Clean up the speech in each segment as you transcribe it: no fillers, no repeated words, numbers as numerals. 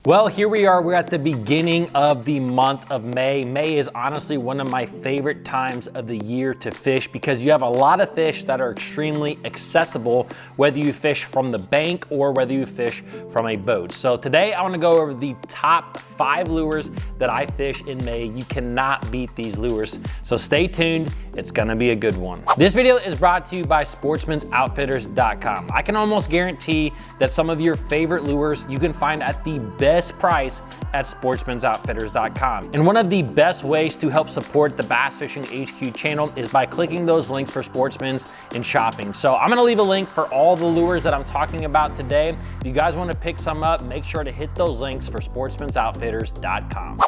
Well, here we are. We're at the beginning of the month of May. May is honestly one of my favorite times of the year to fish because you have a lot of fish that are extremely accessible, whether you fish from the bank or whether you fish from a boat. So today I want to go over the top 5 lures that I fish in May. You cannot beat these lures. So stay tuned. It's going to be a good one. This video is brought to you by sportsmansoutfitters.com. I can almost guarantee that some of your favorite lures you can find at the best price at sportsmansoutfitters.com. And one of the best ways to help support the Bass Fishing HQ channel is by clicking those links for Sportsman's and shopping. So I'm gonna leave a link for all the lures that I'm talking about today. If you guys wanna pick some up, make sure to hit those links for sportsmansoutfitters.com.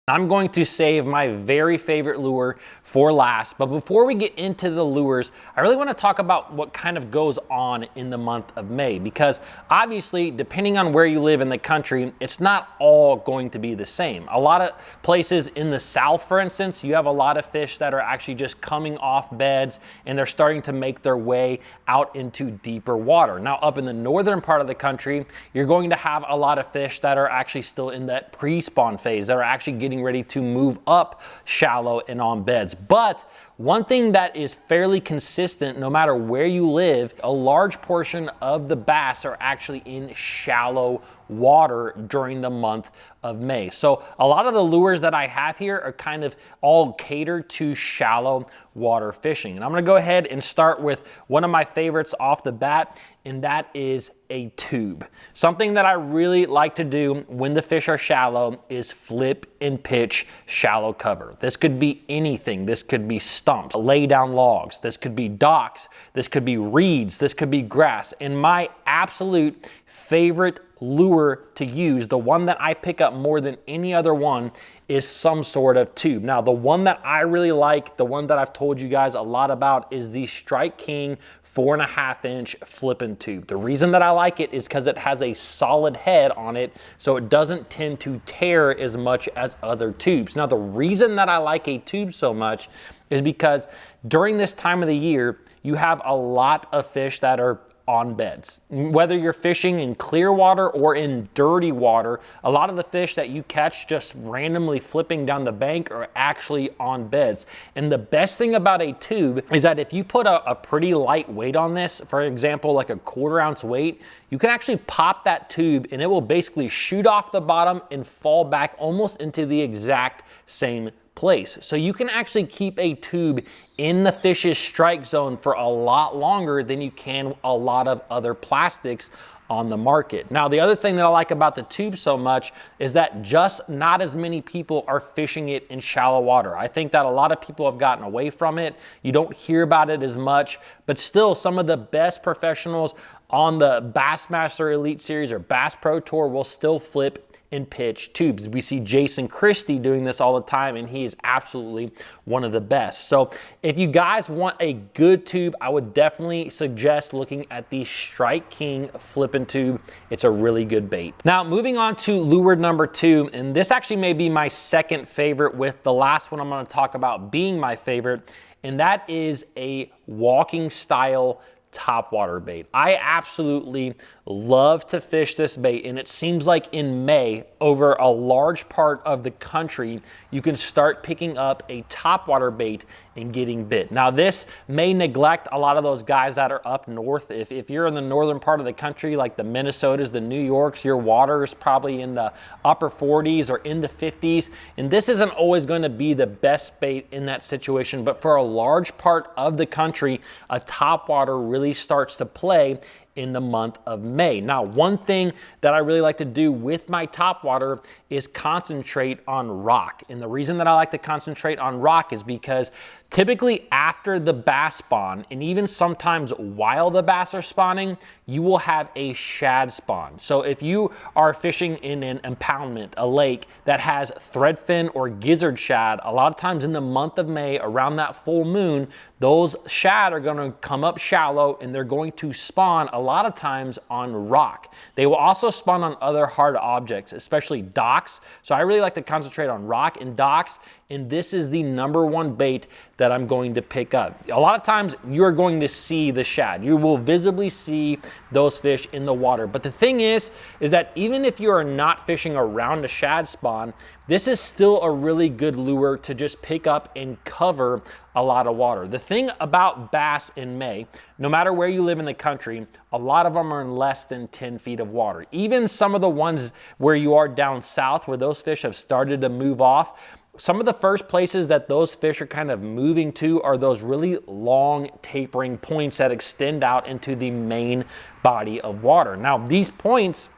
I'm going to save my very favorite lure for last, but before we get into the lures, I really want to talk about what kind of goes on in the month of May, because obviously, depending on where you live in the country, it's not all going to be the same. A lot of places in the South, for instance, you have a lot of fish that are actually just coming off beds and they're starting to make their way out into deeper water. Now, up in the northern part of the country, you're going to have a lot of fish that are actually still in that pre-spawn phase, that are actually getting ready to move up shallow and on beds. But one thing that is fairly consistent no matter where you live, a large portion of the bass are actually in shallow water during the month of May. So a lot of the lures that I have here are kind of all catered to shallow water fishing. And I'm gonna go ahead and start with one of my favorites off the bat, and that is a tube. Something that I really like to do when the fish are shallow is flip and pitch shallow cover. This could be anything. This could be stumps, lay down logs. This could be docks. This could be reeds. This could be grass. And my absolute favorite lure to use, the one that I pick up more than any other one, is some sort of tube. Now, the one that I really like, the one that I've told you guys a lot about, is the Strike King 4.5-inch flipping tube. The reason that I like it is because it has a solid head on it, so it doesn't tend to tear as much as other tubes. Now, the reason that I like a tube so much is because during this time of the year, you have a lot of fish that are on beds. Whether you're fishing in clear water or in dirty water, a lot of the fish that you catch just randomly flipping down the bank are actually on beds. And the best thing about a tube is that if you put a pretty light weight on this, for example, like a 1/4 ounce weight, you can actually pop that tube and it will basically shoot off the bottom and fall back almost into the exact same place. So you can actually keep a tube in the fish's strike zone for a lot longer than you can a lot of other plastics on the market. Now, the other thing that I like about the tube so much is that just not as many people are fishing it in shallow water. I think that a lot of people have gotten away from it. You don't hear about it as much, but still some of the best professionals on the Bassmaster Elite Series or Bass Pro Tour will still flip and pitch tubes. We see Jason Christie doing this all the time, and he is absolutely one of the best. So if you guys want a good tube, I would definitely suggest looking at the Strike King flipping tube. It's a really good bait. Now, moving on to lure number 2, and this actually may be my second favorite, with the last one I'm gonna talk about being my favorite, and that is a walking style topwater bait. I absolutely love to fish this bait, and it seems like in May, over a large part of the country, you can start picking up a topwater bait and getting bit. Now, this may neglect a lot of those guys that are up north. If you're in the northern part of the country, like the Minnesotas, the New Yorks, your water is probably in the upper 40s or in the 50s, and this isn't always going to be the best bait in that situation, but for a large part of the country, a topwater really starts to play in the month of May. Now, one thing that I really like to do with my topwater is concentrate on rock. And the reason that I like to concentrate on rock is because typically after the bass spawn, and even sometimes while the bass are spawning, you will have a shad spawn. So if you are fishing in an impoundment, a lake that has threadfin or gizzard shad, a lot of times in the month of May, around that full moon, those shad are gonna come up shallow and they're going to spawn a lot of times on rock. They will also spawn on other hard objects, especially docks. So I really like to concentrate on rock and docks, and this is the #1 bait that I'm going to pick up. A lot of times you're going to see the shad. You will visibly see those fish in the water. But the thing is that even if you are not fishing around a shad spawn, this is still a really good lure to just pick up and cover a lot of water. The thing about bass in May, no matter where you live in the country, a lot of them are in less than 10 feet of water. Even some of the ones where you are down south, where those fish have started to move off, some of the first places that those fish are kind of moving to are those really long tapering points that extend out into the main body of water. Now, these points,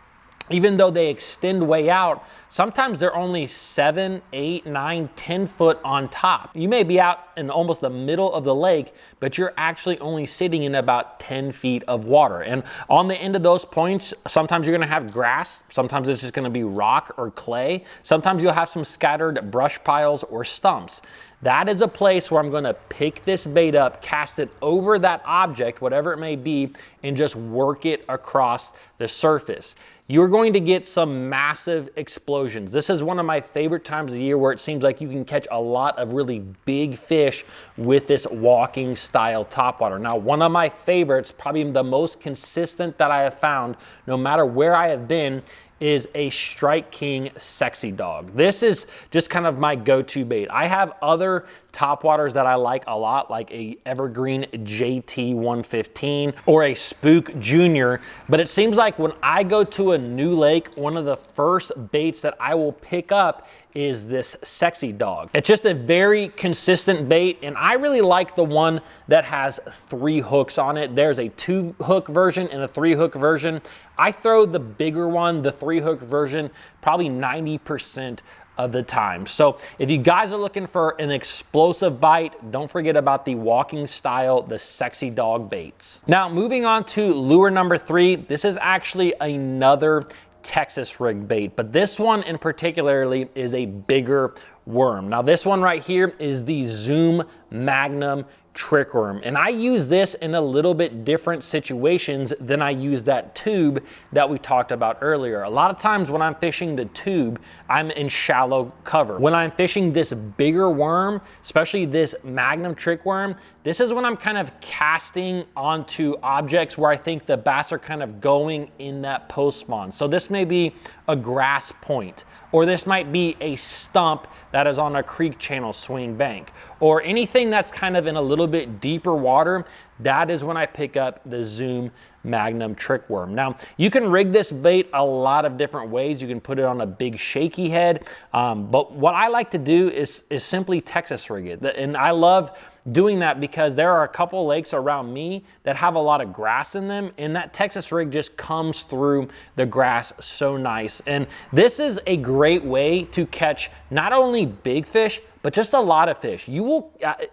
even though they extend way out, sometimes they're only 7, 8, 9, 10 foot on top. You may be out in almost the middle of the lake, but you're actually only sitting in about 10 feet of water. And on the end of those points, sometimes you're gonna have grass, sometimes it's just gonna be rock or clay, sometimes you'll have some scattered brush piles or stumps. That is a place where I'm gonna pick this bait up, cast it over that object, whatever it may be, and just work it across the surface. You're going to get some massive explosions. This is one of my favorite times of the year where it seems like you can catch a lot of really big fish with this walking style topwater. Now, one of my favorites, probably the most consistent that I have found, no matter where I have been, is a Strike King Sexy Dog. This is just kind of my go-to bait. I have other topwaters that I like a lot, like a Evergreen JT 115 or a Spook Junior, but it seems like when I go to a new lake, one of the first baits that I will pick up is this Sexy Dog. It's just a very consistent bait, and I really like the one that has 3 hooks on it. There's a 2-hook version and a 3-hook version. I throw the bigger one, the 3-hook version, probably 90% of the time. So if you guys are looking for an explosive bite, don't forget about the walking style, the Sexy Dog baits. Now, moving on to lure number 3, this is actually another Texas rig bait, but this one in particularly is a bigger worm. Now, this one right here is the Zoom Magnum trick worm, and I use this in a little bit different situations than I use that tube that we talked about earlier. A lot of times when I'm fishing the tube, I'm in shallow cover. When I'm fishing this bigger worm, especially this Magnum trick worm, this is when I'm kind of casting onto objects where I think the bass are kind of going in that post spawn. So this may be a grass point, or this might be a stump that is on a creek channel swing bank, or anything that's kind of in a little bit deeper water. That is when I pick up the Zoom Magnum trick worm. Now, you can rig this bait a lot of different ways. You can put it on a big shaky head, but what I like to do is simply Texas rig it. And I love doing that because there are a couple lakes around me that have a lot of grass in them, and that Texas rig just comes through the grass so nice. And this is a great way to catch not only big fish, but just a lot of fish. You will,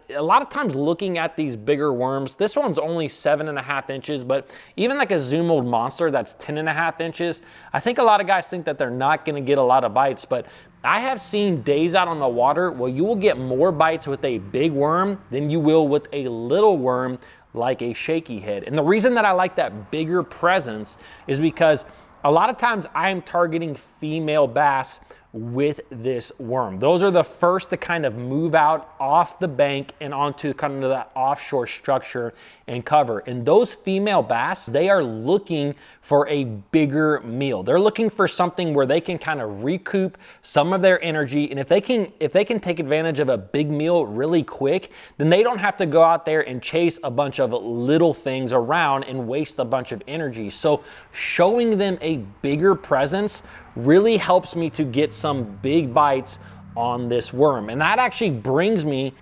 a lot of times looking at these bigger worms, this one's only 7.5 inches, but even like a Zoom Old Monster that's 10.5 inches, I think a lot of guys think that they're not gonna get a lot of bites, but I have seen days out on the water where you will get more bites with a big worm than you will with a little worm like a shaky head. And the reason that I like that bigger presence is because a lot of times I'm targeting female bass with this worm. Those are the first to kind of move out off the bank and onto kind of that offshore structure and cover. And those female bass, they are looking for a bigger meal. They're looking for something where they can kind of recoup some of their energy. And if they can take advantage of a big meal really quick, then they don't have to go out there and chase a bunch of little things around and waste a bunch of energy. So showing them a bigger presence really helps me to get some big bites on this worm. And that actually brings me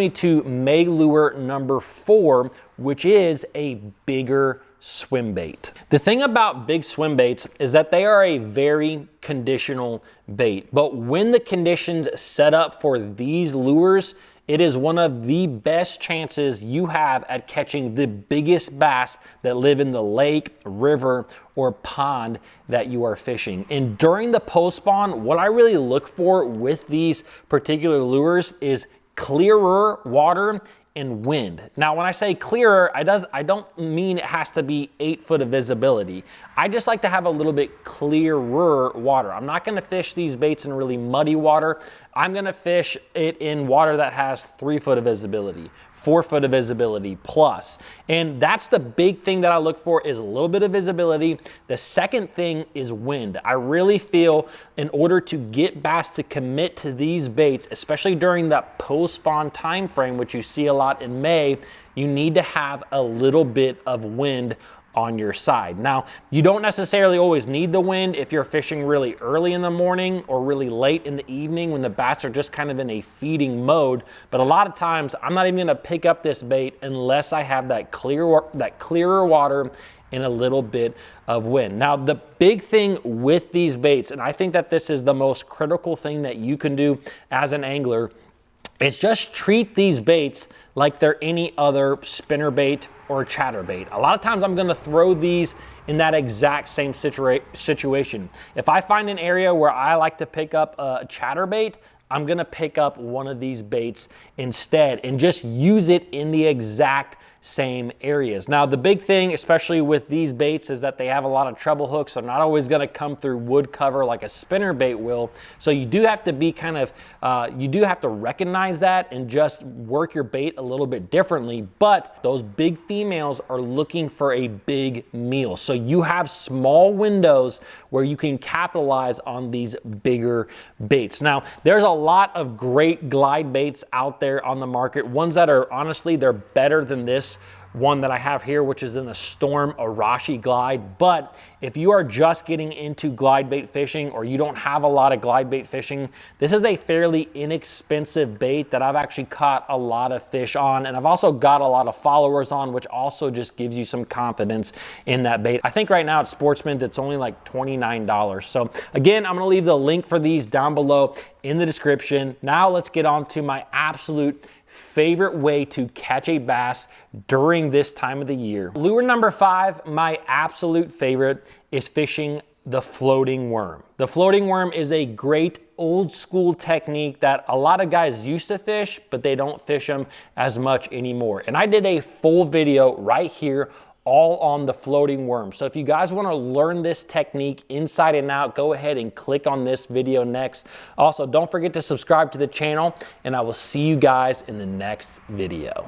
to May lure number 4, which is a bigger swim bait. The thing about big swim baits is that they are a very conditional bait, but when the conditions set up for these lures, it is one of the best chances you have at catching the biggest bass that live in the lake, river, or pond that you are fishing. And during the post spawn, what I really look for with these particular lures is clearer water and wind. Now, when I say clearer, I don't mean it has to be 8 foot of visibility. I just like to have a little bit clearer water. I'm not gonna fish these baits in really muddy water. I'm gonna fish it in water that has 3 foot of visibility, 4 foot of visibility plus. And that's the big thing that I look for, is a little bit of visibility. The second thing is wind. I really feel in order to get bass to commit to these baits, especially during that post-spawn time frame, which you see a lot in May, you need to have a little bit of wind on your side. Now, you don't necessarily always need the wind if you're fishing really early in the morning or really late in the evening when the bass are just kind of in a feeding mode. But a lot of times, I'm not even gonna pick up this bait unless I have that clearer water and a little bit of wind. Now, the big thing with these baits, and I think that this is the most critical thing that you can do as an angler, is just treat these baits like they're any other spinner bait or chatterbait. A lot of times I'm gonna throw these in that exact same situation. If I find an area where I like to pick up a chatterbait, I'm gonna pick up one of these baits instead and just use it in the exact same areas. Now, the big thing, especially with these baits, is that they have a lot of treble hooks. They're not always gonna come through wood cover like a spinner bait will. So you do have to be kind of, you do have to recognize that and just work your bait a little bit differently. But those big females are looking for a big meal. So you have small windows where you can capitalize on these bigger baits. Now, there's a lot of great glide baits out there on the market. Ones that are, honestly, they're better than this one that I have here, which is in the Storm Arashi glide. But if you are just getting into glide bait fishing, or you don't have a lot of glide bait fishing, this is a fairly inexpensive bait that I've actually caught a lot of fish on, and I've also got a lot of followers on, which also just gives you some confidence in that bait. I think right now at Sportsman's it's only like $29. So again, I'm gonna leave the link for these down below in the description. Now let's get on to my absolute favorite way to catch a bass during this time of the year. Lure number 5, my absolute favorite, is fishing the floating worm. The floating worm is a great old school technique that a lot of guys used to fish, but they don't fish them as much anymore. And I did a full video right here all on the floating worm. So if you guys want to learn this technique inside and out, go ahead and click on this video next. Also, don't forget to subscribe to the channel, and I will see you guys in the next video.